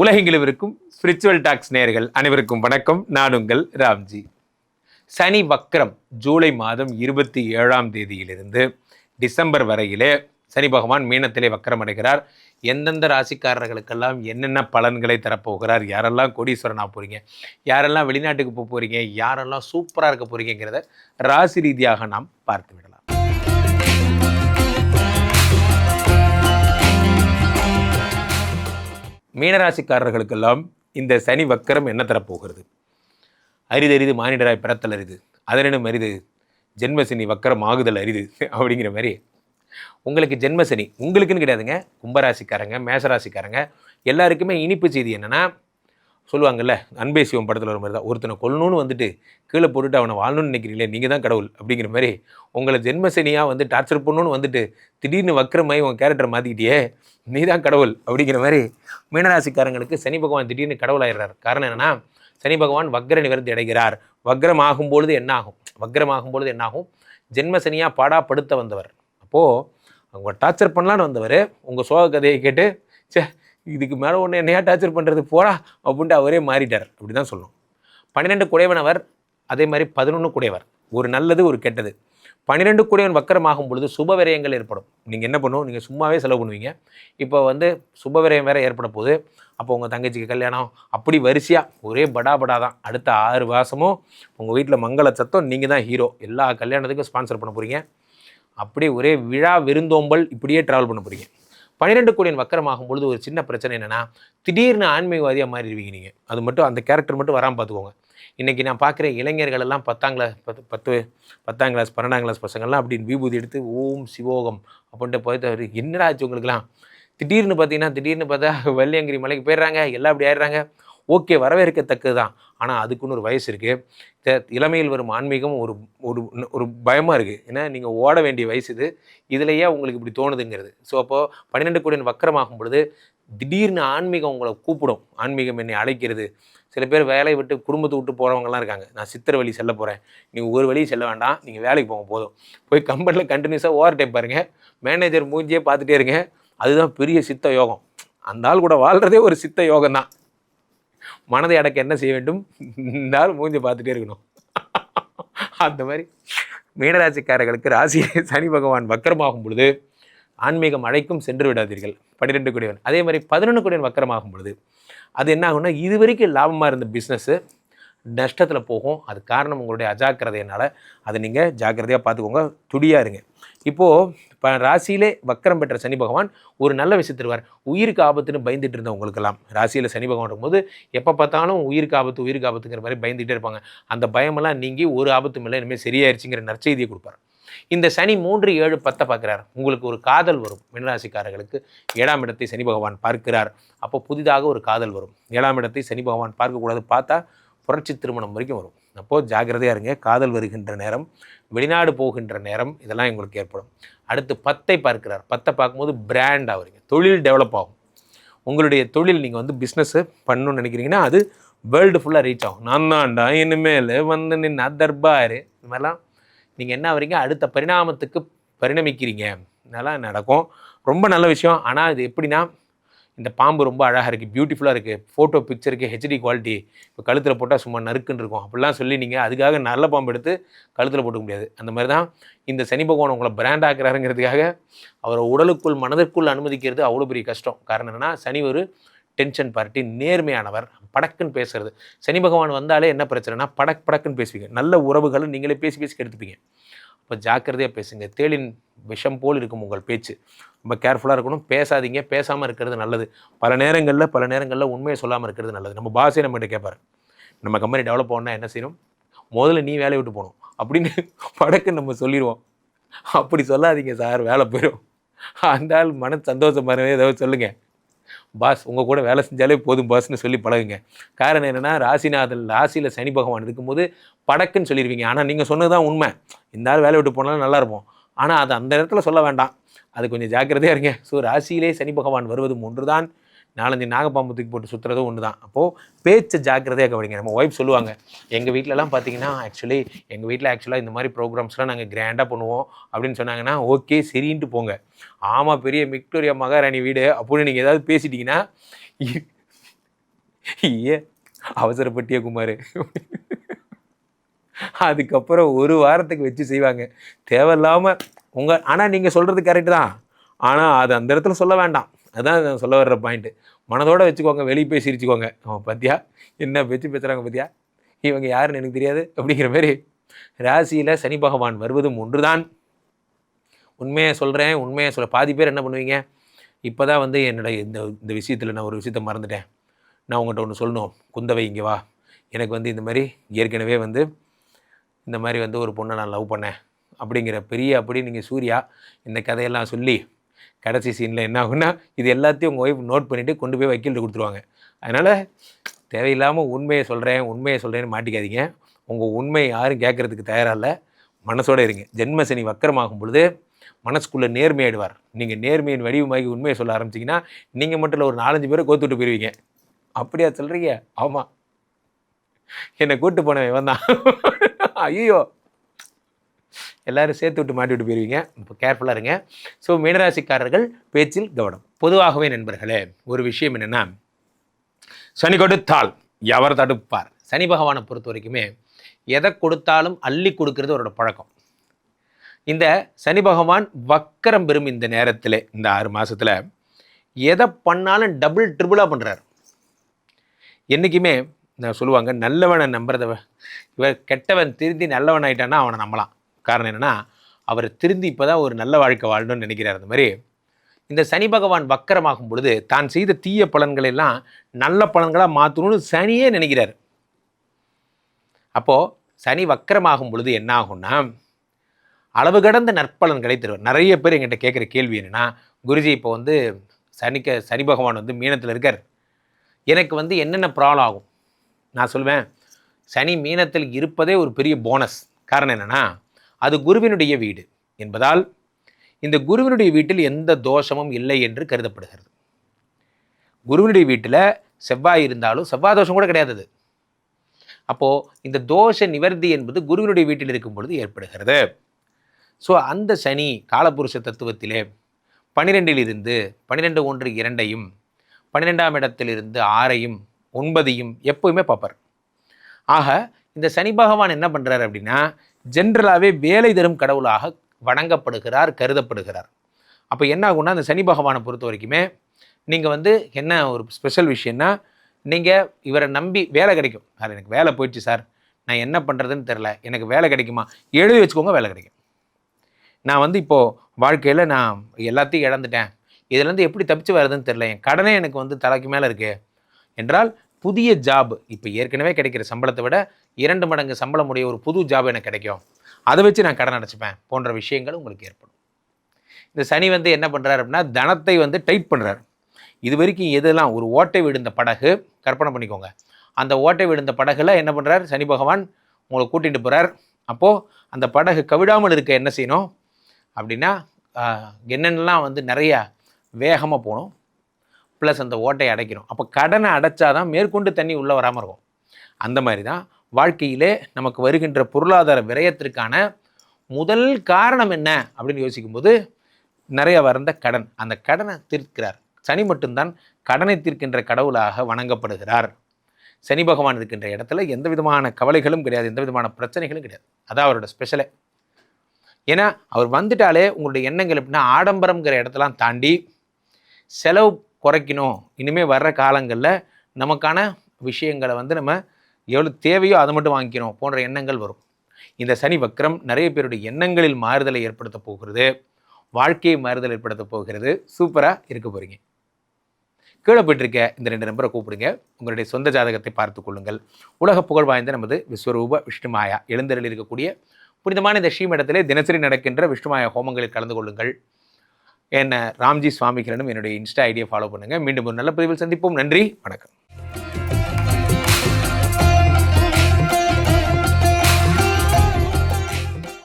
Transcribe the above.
உலகெங்கிலும் இருக்கும் spiritual tax நேயர்கள் அனைவருக்கும் வணக்கம். நான் உங்கள் ராம்ஜி. சனி வக்ரம் ஜூலை மாதம் 27ஆம் தேதியிலிருந்து டிசம்பர் வரையிலே சனி பகவான் மீனத்திலே வக்கரம் அடைகிறார். எந்தெந்த ராசிக்காரர்களுக்கெல்லாம் என்னென்ன பலன்களை தரப்போகிறார், யாரெல்லாம் கோடீஸ்வரனா போகிறீங்க, யாரெல்லாம் வெளிநாட்டுக்கு போக போகிறீங்க, யாரெல்லாம் சூப்பராக இருக்க போகிறீங்கிறத ராசி ரீதியாக நாம் பார்த்து விடலாம். மீனராசிக்காரர்களுக்கெல்லாம் இந்த சனி வக்கரம் என்ன தரப்போகிறது? அரிதறிது மானிடராய் பிறத்தல் அரிது, அதனினும் அரிது ஜென்மசனி வக்கரம் ஆகுதல் அரிது அப்படிங்கிற மாதிரி உங்களுக்கு ஜென்மசனி உங்களுக்குன்னு கிடையாதுங்க. கும்பராசிக்காரங்க, மேசராசிக்காரங்க எல்லாருக்குமே இனிப்பு செய்தி என்னென்னா, சொல்லுவாங்கல்ல, அன்பே சிவம் படத்தில் ஒரு மாதிரி தான், ஒருத்தனை கொல்லணும்னு வந்துட்டு கீழே போட்டுட்டு அவனை வாழணும்னு நினைக்கிறீங்களே, நீங்கள் தான் கடவுள் அப்படிங்கிற மாதிரி உங்களை ஜென்மசனியாக வந்து டார்ச்சர் பண்ணணும்னு வந்துட்டு திடீர்னு வக்கரமாய் உங்கள் கேரக்டரை மாற்றிக்கிட்டே நீ தான் கடவுள் அப்படிங்கிற மாதிரி மீனராசிக்காரங்களுக்கு சனி பகவான் திடீர்னு கடவுள் ஆயிடுறார். காரணம் என்னென்னா, சனி பகவான் வக்ர நிவர்த்தி அடைகிறார். வக்ரம் ஆகும்பொழுது என்ன ஆகும்? ஜென்மசனியாக பாடாப்படுத்த வந்தவர். அப்போது அவங்க டார்ச்சர் பண்ணலான்னு வந்தவர் உங்கள் சோக கதையை கேட்டு இதுக்கு மேலே ஒன்று என்னையா டார்ச்சர் பண்ணுறது போடா அப்படின்ட்டு அவரே மாறிட்டார். அப்படி தான் சொல்லணும். 12 குடைவனவர், அதே மாதிரி 11 குடையவர். ஒரு நல்லது ஒரு கெட்டது. 12 குடைவன் வக்கரமாகும் பொழுது சுப விரயங்கள் ஏற்படும். நீங்கள் என்ன பண்ணுவோம், நீங்கள் சும்மாவே செலவு பண்ணுவீங்க. இப்போ சுப விரயம் வேறு ஏற்பட போகுது. அப்போ உங்கள் தங்கச்சிக்கு கல்யாணம், அப்படி வரிசையாக ஒரே படா தான். அடுத்த 6 மாதமும் உங்கள் வீட்டில் மங்கள சத்தம், நீங்கள் தான் ஹீரோ. எல்லா கல்யாணத்துக்கும் ஸ்பான்சர் பண்ண போகிறீங்க. அப்படியே ஒரே விழா விருந்தோம்பல் இப்படியே ட்ராவல் பண்ண போகிறீங்க. 12 கோடியின் வக்கரமாகும் பொழுது ஒரு சின்ன பிரச்சனை என்னென்னா, திடீர்னு ஆன்மீகவாதியாக மாறிடுவீங்க நீங்கள். அது மட்டும், அந்த கேரக்டர் மட்டும் வராமல் பார்த்துக்கோங்க. இன்றைக்கி நான் பார்க்குற இளைஞர்கள் எல்லாம் 10ஆம் கிளாஸ் 12ஆம் கிளாஸ் பசங்கள்லாம் அப்படின்னு விபூதி எடுத்து ஓம் சிவோகம் அப்படின்ட்டு போய் என்னடா ஆச்சு உங்களுக்குலாம்? திடீர்னு பார்த்தா வெள்ளியங்கிரி மலைக்கு போயிடுறாங்க, எல்லாம் அப்படி ஆயிடுறாங்க. ஓகே, வரவேற்கத்தக்கது தான். ஆனால் அதுக்குன்னு ஒரு வயசு இருக்குது. இளமையில் வரும் ஆன்மீகம் ஒரு ஒரு ஒரு பயமாக இருக்குது. ஏன்னா நீங்கள் ஓட வேண்டிய வயசு இதுலையே உங்களுக்கு இப்படி தோணுதுங்கிறது. ஸோ அப்போது 12 கோடியின் வக்கரமாகும் பொழுது திடீர்னு ஆன்மீகம் உங்களை கூப்பிடும். ஆன்மீகம் என்னை அழைக்கிறது. சில பேர் வேலையை விட்டு குடும்பத்தை விட்டு போகிறவங்கலாம் இருக்காங்க. நான் சித்திர வழி செல்ல போகிறேன், நீங்கள் ஒரு வழி செல்ல வேண்டாம், நீங்கள் வேலைக்கு போங்க போதும். போய் கம்பெனியில் கண்டினியூஸாக ஓவர் டைம் பாருங்கள், மேனேஜர் மூஞ்சியே பார்த்துட்டே இருங்க. அதுதான் பெரிய சித்த யோகம். அந்த ஆள் கூட வாழ்கிறதே ஒரு சித்த யோகம் தான். மனதை அடக்க என்ன செய்ய வேண்டும்? இந்த ஆள் மூஞ்சி பார்த்துட்டே இருக்கணும். அந்த மாதிரி மீனராசிக்காரர்களுக்கு ராசியை சனி பகவான் வக்கரமாகும் பொழுது ஆன்மீகம் அழைக்கும், சென்று விடாதீர்கள். 12 கோடியவன். அதே மாதிரி 11 கோடியவன் வக்கரமாகும் பொழுது அது என்ன ஆகும்னா, இது வரைக்கும் லாபமாக இருந்த பிஸ்னஸ்ஸு நஷ்டத்தில் போகும். அது காரணம் உங்களுடைய அஜாக்கிரதையினால். அதை நீங்கள் ஜாக்கிரதையாக பார்த்துக்கோங்க, துடியாக இருங்க. இப்போது இப்போ ராசியிலே வக்கரம் பெற்ற சனி பகவான் ஒரு நல்ல விஷயம் தருவார். உயிருக்கு ஆபத்துன்னு பயந்துட்டு இருந்தவங்களுக்கெல்லாம் ராசியில் சனி பகவான் இருக்கும்போது எப்போ பார்த்தாலும் உயிருக்கு ஆபத்துங்கிற மாதிரி பயந்துகிட்டே இருப்பாங்க. அந்த பயமெல்லாம் நீங்கி ஒரு ஆபத்தும் இல்லை, இனிமேல் சரியாயிருச்சுங்கிற நற்செய்தியை கொடுப்பார். இந்த சனி 3, 7, 10 பார்க்குறார். உங்களுக்கு ஒரு காதல் வரும். மீனராசிக்காரர்களுக்கு 7ஆம் இடத்தை சனி பகவான் பார்க்கிறார். அப்போ புதிதாக ஒரு காதல் வரும். 7ஆம் இடத்தை சனி பகவான் பார்க்கக்கூடாது, பார்த்தா புரட்சி திருமணம் வரைக்கும் வரும். அப்போது ஜாக்கிரதையாக இருங்க. காதல் வருகின்ற நேரம், வெளிநாடு போகின்ற நேரம், இதெல்லாம் உங்களுக்கு ஏற்படும். அடுத்து 10ஐ பார்க்கிறார். 10ஐ பார்க்கும்போது பிராண்ட் ஆகுறீங்க, தொழில் டெவலப் ஆகும். உங்களுடைய தொழில் நீங்கள் பிஸ்னஸ்ஸு பண்ணணும்னு நினைக்கிறீங்கன்னா அது வேர்ல்டு ஃபுல்லாக ரீச் ஆகும். நான் தான்டா இனிமேல் நின்று தர்பார், இது மாதிரிலாம் நீங்கள் என்ன ஆகிறீங்க, அடுத்த பரிணாமத்துக்கு பரிணமிக்கிறீங்க. இதெல்லாம் நடக்கும். ரொம்ப நல்ல விஷயம். ஆனால் இது எப்படின்னா, இந்த பாம்பு ரொம்ப அழகாக இருக்குது, பியூட்டிஃபுல்லாக இருக்குது, ஃபோட்டோ பிக்சருக்கு ஹெச்டி குவாலிட்டி, இப்போ கழுத்தில் போட்டால் சும்மா நறுக்குன்னு இருக்கும் அப்படிலாம் சொல்லி நீங்கள் அதுக்காக நல்ல பாம்பு எடுத்து கழுத்தில் போட்டுக்க முடியாது. அந்த மாதிரி தான் இந்த சனி பகவான் உங்களை பிராண்ட் ஆக்குறாருங்கிறதுக்காக அவரை உடலுக்குள் மனதிற்குள் அனுமதிக்கிறது அவ்வளோ பெரிய கஷ்டம். காரணம் என்னென்னா, சனி ஒரு டென்ஷன் பார்ட்டி, நேர்மையானவர், படக்குன்னு பேசுறது. சனி பகவான் வந்தாலே என்ன பிரச்சனைனா, படக்குன்னு பேசுவீங்க. நல்ல உறவுகளை நீங்களே பேசி கெடுத்துப்பீங்க. அப்போ ஜாக்கிரதையாக பேசுங்க. தேளின் விஷம் போல் இருக்கும் உங்கள் பேச்சு. ரொம்ப கேர்ஃபுல்லாக இருக்கணும். பேசாதீங்க, பேசாமல் இருக்கிறது நல்லது. பல நேரங்களில் உண்மையை சொல்லாமல் இருக்கிறது நல்லது. நம்ம பாஸே நம்மகிட்ட கேட்பார், நம்ம கம்பெனி டெவலப் ஆகணும்னா என்ன செய்யணும், முதல்ல நீ வேலையை விட்டு போகணும் அப்படின்னு படக்குன்னு நம்ம சொல்லிடுவோம். அப்படி சொல்லாதீங்க சார், வேலை போயிடும். அந்த ஆள் மன சந்தோஷமாக ஏதாவது சொல்லுங்கள், பாஸ் உங்கள் கூட வேலை செஞ்சாலே போதும் பாஸ்ன்னு சொல்லி பழகுங்க. காரணம் என்னென்னா, ராசியில் சனி பகவான் இருக்கும்போது படக்குன்னு சொல்லிடுவீங்க. ஆனால் நீங்கள் சொன்னது தான் உண்மை. இந்த ஆள் வேலை விட்டு போனாலும் நல்லாயிருப்போம். ஆனால் அது அந்த இடத்துல சொல்ல வேண்டாம். அது கொஞ்சம் ஜாக்கிரதையாக இருங்க. ஸோ ராசியிலே சனி பகவான் வருவதும் ஒன்று தான், 4 நாகப்பாம்பு தூக்கி போட்டு சுற்றுறதும் ஒன்று தான். அப்போது பேச்சை ஜாக்கிரதையாக கவனிங்க. நம்ம ஒய்ஃப் சொல்லுவாங்க, எங்கள் வீட்டிலலாம் பார்த்தீங்கன்னா எங்கள் வீட்டில் இந்த மாதிரி ப்ரோக்ராம்ஸ்லாம் நாங்கள் கிராண்டாக பண்ணுவோம் அப்படின்னு சொன்னாங்கன்னா, ஓகே சரின்ட்டு போங்க. ஆமாம், பெரிய விக்டோரியா மகாராணி வீடு அப்படின்னு நீங்கள் ஏதாவது பேசிட்டிங்கன்னா ஏன் அவசரப்பட்டியா குமார்? அதுக்கப்புறம் ஒரு வாரத்துக்கு வச்சு செய்வாங்க. தேவையில்லாமல் ஆனால் நீங்கள் சொல்கிறது கரெக்டு தான். ஆனால் அது அந்த இடத்துல சொல்ல வேண்டாம். அதுதான் சொல்ல வர்ற பாயிண்ட்டு. மனதோடு வச்சுக்கோங்க, வெளியே போய் சிரிச்சுக்கோங்க. பார்த்தியா என்ன பேச்சு பேசுகிறாங்க பார்த்தியா, இவங்க யாருன்னு எனக்கு தெரியாது அப்படிங்கிற மாதிரி. ராசியில் சனி பகவான் வருவதும் ஒன்று தான். உண்மையை சொல்கிறேன், உண்மையை பாதி பேர் என்ன பண்ணுவீங்க, இப்போ தான் வந்து என்னோட இந்த விஷயத்தில் நான் ஒரு விஷயத்தை மறந்துட்டேன், நான் உங்கள்கிட்ட ஒன்று சொல்லணும், குந்தவை இங்கே வா, எனக்கு வந்து இந்த மாதிரி ஏற்கனவே வந்து இந்த மாதிரி வந்து ஒரு பொண்ணை நான் லவ் பண்ணேன் அப்படிங்கிற அப்படி நீங்கள் சூர்யா இந்த கதையெல்லாம் சொல்லி கடைசி சீனில் என்ன ஆகுன்னா, இது எல்லாத்தையும் உங்கள் ஒய்ஃப் நோட் பண்ணிவிட்டு கொண்டு போய் வக்கீல்கிட்ட கொடுத்துருவாங்க. அதனால் தேவையில்லாமல் உண்மையை சொல்கிறேன்னு மாட்டிக்காதீங்க. உங்கள் உண்மை யாரும் கேட்குறதுக்கு தயாராக இல்லை, மனசோடு இருங்க. ஜென்ம சனி வக்கரமாகும் பொழுது மனசுக்குள்ளே நேர்மையாயிடுவார். நீங்கள் நேர்மையின் வடிவமாகி உண்மையை சொல்ல ஆரம்பிச்சிங்கன்னா நீங்கள் மட்டும் இல்லை, ஒரு 4-5 பேரை கோத்து விட்டு போயிடுவீங்க. அப்படியா சொல்கிறீங்க? ஆமாம், என்னை கூப்பிட்டு போனவன் வந்தான், ஐயோ எல்லோரும் சேர்த்து விட்டு மாட்டி விட்டு போயிருவீங்க. இப்போ கேர்ஃபுல்லாக இருங்க. ஸோ மீனராசிக்காரர்கள் பேச்சில் கவனம். பொதுவாகவே நண்பர்களே, ஒரு விஷயம் என்னென்னா, சனி கொடுத்தால் எவர் தடுப்பார். சனி பகவானை பொறுத்த வரைக்குமே எதை கொடுத்தாலும் அள்ளி கொடுக்கறது அவரோட பழக்கம். இந்த சனி பகவான் வக்கரம் பெறும் இந்த நேரத்தில், இந்த 6 மாதத்தில் எதை பண்ணாலும் டபுள் ட்ரிபிளாக பண்ணுறார். என்றைக்குமே நான் சொல்லுவாங்க, நல்லவனை நம்புறத இவர் கெட்டவன் திருந்தி நல்லவன் ஆகிட்டான்னா அவனை நம்பலாம். காரணம் என்னென்னா, அவர் திருந்தி இப்போ தான் ஒரு நல்ல வாழ்க்கை வாழணும்னு நினைக்கிறார். அந்த மாதிரி இந்த சனி பகவான் வக்கரமாகும் பொழுது தான் செய்த தீய பலன்களெல்லாம் நல்ல பலன்களாக மாற்றணும்னு சனியே நினைக்கிறார். அப்போது சனி வக்கரமாகும் பொழுது என்ன ஆகும்னா, அளவு கடந்த நற்பலன்களை தருவார். நிறைய பேர் எங்கிட்ட கேட்குற கேள்வி என்னென்னா, குருஜி இப்போ வந்து சனி பகவான் வந்து மீனத்தில் இருக்கார், எனக்கு வந்து என்னென்ன ப்ராப்ளம் ஆகும்? நான் சொல்வேன், சனி மீனத்தில் இருப்பதே ஒரு பெரிய போனஸ். காரணம் என்னென்னா, அது குருவினுடைய வீடு என்பதால் இந்த குருவினுடைய வீட்டில் எந்த தோஷமும் இல்லை என்று கருதப்படுகிறது. குருவினுடைய வீட்டில் செவ்வாய் இருந்தாலும் செவ்வாய் தோஷம் கூட கிடையாது. அப்போது இந்த தோஷ நிவர்த்தி என்பது குருவினுடைய வீட்டில் இருக்கும் பொழுது ஏற்படுகிறது. ஸோ அந்த சனி காலபுருஷ தத்துவத்திலே 12 இருந்து 12 1 2ஐயும் 12ஆம் இடத்திலிருந்து 6ஐயும் 9ஐயும் எப்போவுமே பார்ப்பார். ஆக இந்த சனி பகவான் என்ன பண்ணுறார் அப்படின்னா, ஜென்ரலாகவே வேலை தரும் கடவுளாக வணங்கப்படுகிறார், கருதப்படுகிறார். அப்போ என்ன ஆகும்னா, அந்த சனி பகவானை பொறுத்த வரைக்குமே நீங்கள் வந்து என்ன ஒரு ஸ்பெஷல் விஷயம்னா, நீங்கள் இவரை நம்பி வேலை கிடைக்கும். சார் எனக்கு வேலை போயிடுச்சு சார், நான் என்ன பண்ணுறதுன்னு தெரில, எனக்கு வேலை கிடைக்குமா? எழுதி வச்சுக்கோங்க, வேலை கிடைக்கும். நான் வந்து இப்போது வாழ்க்கையில் நான் எல்லாத்தையும் இழந்துட்டேன், இதுலேருந்து எப்படி தப்பிச்சு வருதுன்னு தெரில, என் கடனே எனக்கு வந்து தலைக்கு மேலே இருக்குது என்றால் புதிய ஜாப், இப்போ ஏற்கனவே கிடைக்கிற சம்பளத்தை விட 2 மடங்கு சம்பளம் உடைய ஒரு புது ஜாப் எனக்கு கிடைக்கும், அதை வச்சு நான் கடன் அடைச்சிப்பேன் போன்ற விஷயங்கள் உங்களுக்கு ஏற்படும். இந்த சனி வந்து என்ன பண்ணுறாரு அப்படின்னா, தனத்தை வந்து டைட் பண்ணுறாரு. இது வரைக்கும் எதெல்லாம் ஒரு ஓட்டை விழுந்த படகு கற்பனை பண்ணிக்கோங்க, அந்த ஓட்டை விழுந்த படகுல என்ன பண்ணுறார் சனி பகவான், உங்களை கூட்டிகிட்டு போகிறார். அப்போது அந்த படகு கவிடாமல் இருக்க என்ன செய்யணும் அப்படின்னா, என்னென்னலாம் வந்து நிறையா வேகமாக போகணும், ப்ளஸ் அந்த ஓட்டையை அடைக்கணும். அப்போ கடனை அடைச்சாதான் மேற்கொண்டு தண்ணி உள்ளே வராமல் இருக்கும். அந்த மாதிரி தான் வாழ்க்கையிலே நமக்கு வருகின்ற பொருளாதார விரயத்திற்கான முதல் காரணம் என்ன அப்படின்னு யோசிக்கும்போது, நிறைய வந்த கடன், அந்த கடனை தீர்க்கிறார். சனி மட்டும்தான் கடனை தீர்க்கின்ற கடவுளாக வணங்கப்படுகிறார். சனி பகவான் இருக்கின்ற இடத்துல எந்த விதமான கவலைகளும் கிடையாது, எந்த விதமான பிரச்சனைகளும் கிடையாது. அதான் அவரோட ஸ்பெஷலே. ஏன்னா அவர் வந்துட்டாலே உங்களுடைய எண்ணங்கள் எப்படின்னா, ஆடம்பரம்ங்கிற இடத்தெல்லாம் தாண்டி செலவு குறைக்கணும், இனிமேல் வர்ற காலங்களில் நமக்கான விஷயங்களை வந்து நம்ம எவ்வளோ தேவையோ அதை மட்டும் வாங்கிக்கணும் போன்ற எண்ணங்கள் வரும். இந்த சனி வக்ரம் நிறைய பேருடைய எண்ணங்களில் மாறுதலை ஏற்படுத்த போகிறது, வாழ்க்கையை மாறுதல் ஏற்படுத்த போகிறது. சூப்பராக இருக்க போகிறீங்க. கீழே போயிட்டிருக்க இந்த 2 நம்பரை கூப்பிடுங்க, உங்களுடைய சொந்த ஜாதகத்தை பார்த்து கொள்ளுங்கள். உலக புகழ் வாய்ந்த நமது விஸ்வரூப விஷ்ணுமாயா எழுந்தருளில் இருக்கக்கூடிய புனிதமான இந்த ஸ்ரீமடத்திலே தினசரி நடக்கின்ற விஷ்ணுமாயா ஹோமங்களில் கலந்து கொள்ளுங்கள். என்ன ராம்ஜி சுவாமிகளிடம் என்னுடைய இன்ஸ்டா ஐடியை ஃபாலோ பண்ணுங்கள். மீண்டும் ஒரு நல்ல பதிவில் சந்திப்போம். நன்றி, வணக்கம்.